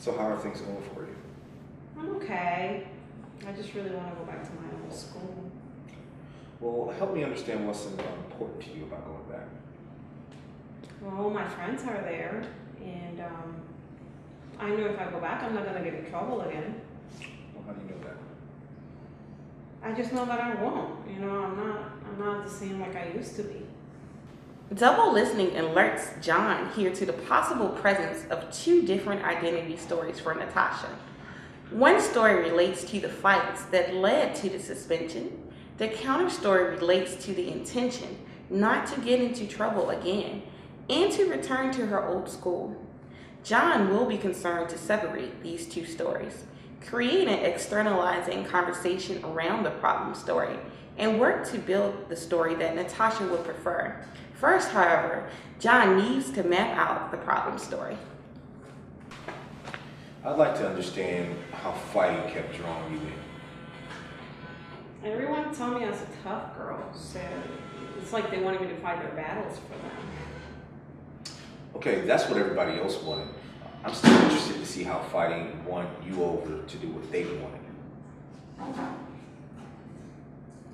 So how are things going for you? I'm okay. I just really want to go back to my old school. Well, help me understand what's important to you about going back. Well, all my friends are there, and I know if I go back, I'm not gonna get in trouble again. Well, how do you know that? I just know that I won't. I'm not the same like I used to be. Double listening alerts John here to the possible presence of two different identity stories for Natasha. One story relates to the fights that led to the suspension. The counter story relates to the intention not to get into trouble again and to return to her old school. John will be concerned to separate these two stories, create an externalizing conversation around the problem story, and work to build the story that Natasha would prefer. First, however, John needs to map out the problem story. I'd like to understand how fighting kept drawing you in. Everyone told me I was a tough girl, so it's like they wanted me to fight their battles for them. Okay, that's what everybody else wanted. I'm still interested to see how fighting won you over to do what they wanted.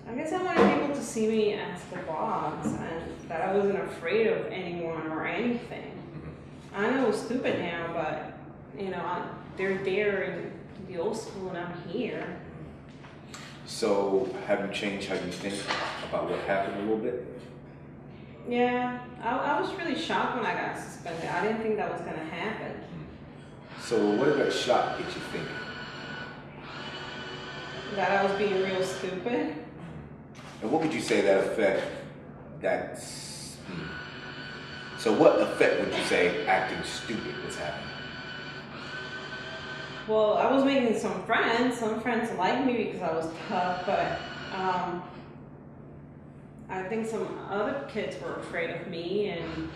I guess I wanted people to see me as the boss and that I wasn't afraid of anyone or anything. I know it's stupid now, but they're there in the old school and I'm here. So, have you changed how you think about what happened a little bit? Yeah, I was really shocked when I got suspended. I didn't think that was going to happen. So, what did that shock get you thinking? That I was being real stupid. And what would you say So, what effect would you say acting stupid was having? Well, I was making some friends. Some friends liked me because I was tough, but I think some other kids were afraid of me, and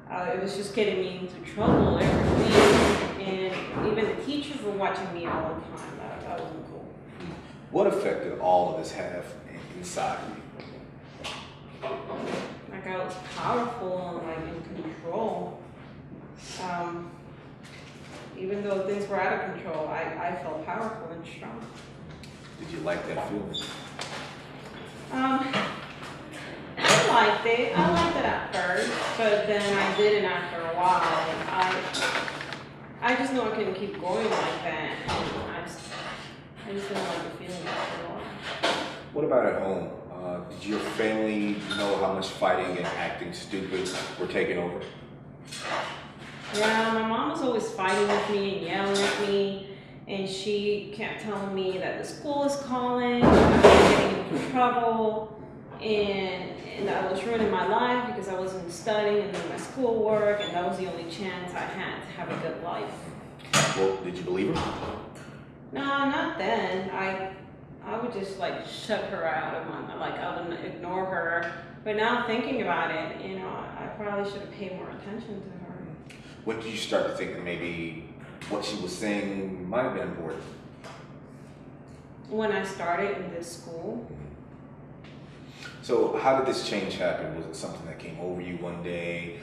it was just getting me into trouble every week. And even the teachers were watching me all the time. That wasn't cool. What effect did all of this have inside of you? Like I was powerful and like in control. Even though things were out of control, I felt powerful and strong. Did you like that feeling? I liked it. I liked it at first, but then I didn't after a while. I just know I couldn't keep going like that. And I just didn't like the feeling after a while. What about at home? Did your family know how much fighting and acting stupid were taking over? Yeah, my mom was always fighting with me and yelling at me, and she kept telling me that the school is calling, I was getting into trouble, and I was ruining my life because I wasn't studying and doing my schoolwork, and that was the only chance I had to have a good life. Well, did you believe her? No, not then. I would just like shut her out of my, like I wouldn't ignore her. But now thinking about it, I probably should have paid more attention to her. When did you start to think that maybe what she was saying might have been important? When I started in this school. So how did this change happen? Was it something that came over you one day?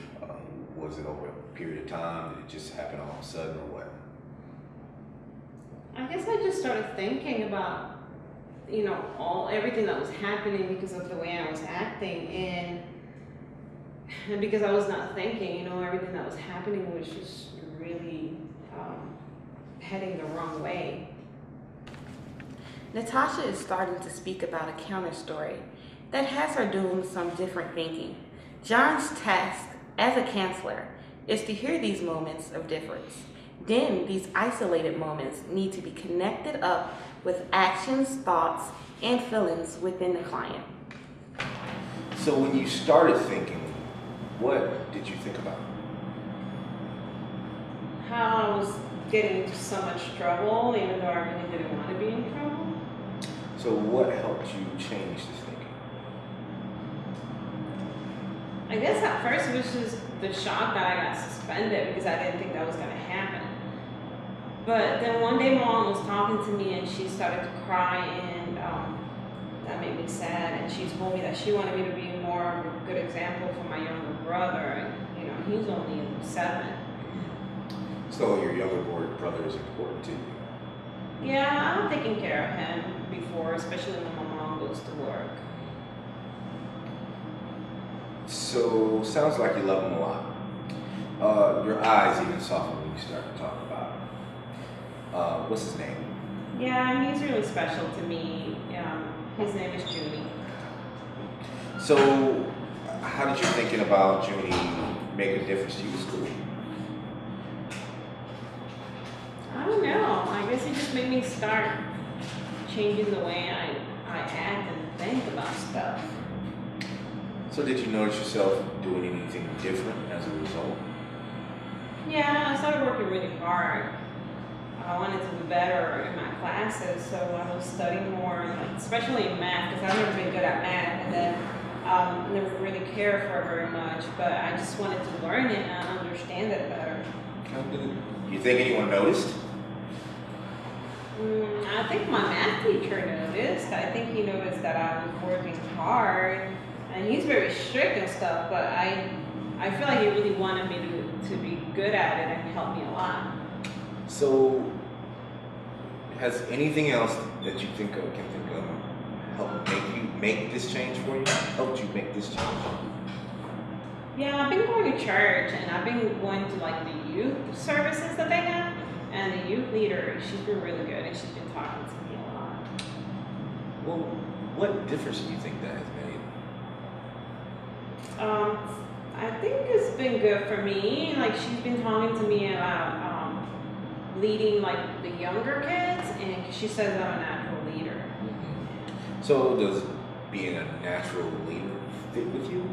Was it over a period of time? Did it just happen all of a sudden or what? I guess I just started thinking about, everything that was happening because of the way I was acting, and because I was not thinking, everything that was happening was just really heading the wrong way. Natasha is starting to speak about a counter story that has her doing some different thinking. John's task as a counselor is to hear these moments of difference. Then these isolated moments need to be connected up with actions, thoughts, and feelings within the client. So when you started thinking, what did you think about? How I was getting into so much trouble, even though I really didn't want to be in trouble. So what helped you change this thinking? I guess at first it was just the shock that I got suspended because I didn't think that was going to happen. But then one day Mom was talking to me and she started to cry, and that made me sad. And she told me that she wanted me to be more of a good example for my younger brother. And he's only 7. So your younger brother is important to you. Yeah, I'm taking care of him before, especially when my mom goes to work. So sounds like you love him a lot. Your eyes even soften when you start to talk about him. What's his name? Yeah, he's really special to me. His name is Junie. So how did you thinking about Junie make a difference to you in school? I don't know. I guess it just made me start changing the way I act and think about stuff. So did you notice yourself doing anything different as a result? Yeah, I started working really hard. I wanted to be better in my classes, so I was studying more, like, especially in math, because I've never been good at math, and then never really cared for it very much, but I just wanted to learn it and understand it better. You think anyone noticed? I think my math teacher noticed. I think he noticed that I was working hard, and he's very strict and stuff, but I feel like he really wanted me to be good at it and help me a lot. So, has anything else that you can think of helped make this change for you? Helped you make this change? Yeah, I've been going to church, and I've been going to like the youth services that they have, and the youth leader, she's been really good, and she's been talking to me a lot. Well, what difference do you think that has made? I think it's been good for me. Like, she's been talking to me about leading like the younger kids, and she says I'm a natural leader. So does being a natural leader fit with you?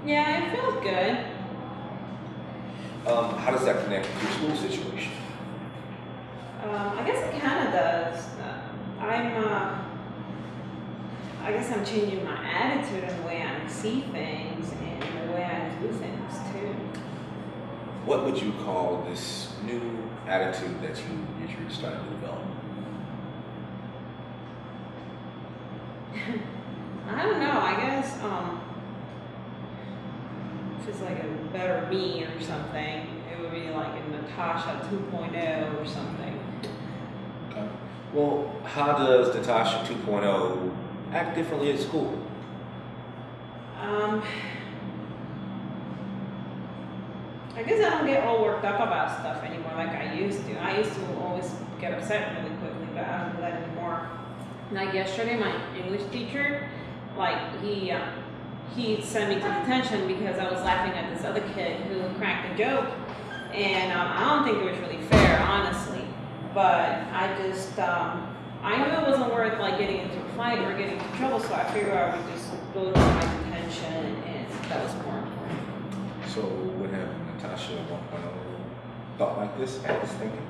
Yeah, it feels good. How does that connect with your school situation? I guess it kind of does. I guess I'm changing my attitude and the way I see things and the way I do things too. What would you call this new attitude that you're starting to develop? I don't know. I guess if it's like a better me or something, it would be like a Natasha 2.0 or something. Okay. Well, how does Natasha 2.0 act differently at school? I guess I don't get all worked up about stuff anymore like I used to. I used to always get upset really quickly, but I don't do that anymore. Like yesterday, my English teacher, like he sent me to detention because I was laughing at this other kid who cracked a joke, and I don't think it was really fair, honestly. But I just I knew it wasn't worth like getting into a fight or getting into trouble, so I figured I would just go to my detention, and that was more important. So would have Natasha 1.0 thought like this, had this thinking?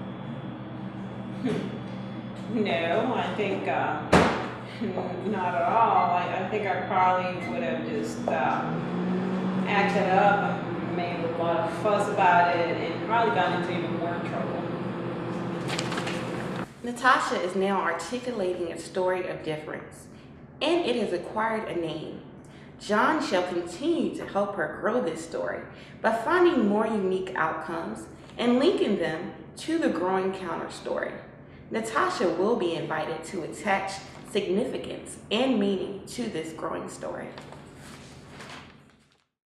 No, I think not at all. I think I probably would have just acted up and made a lot of fuss about it and probably got into even more trouble. Natasha is now articulating a story of difference, and it has acquired a name. John shall continue to help her grow this story by finding more unique outcomes and linking them to the growing counter story. Natasha will be invited to attach significance and meaning to this growing story.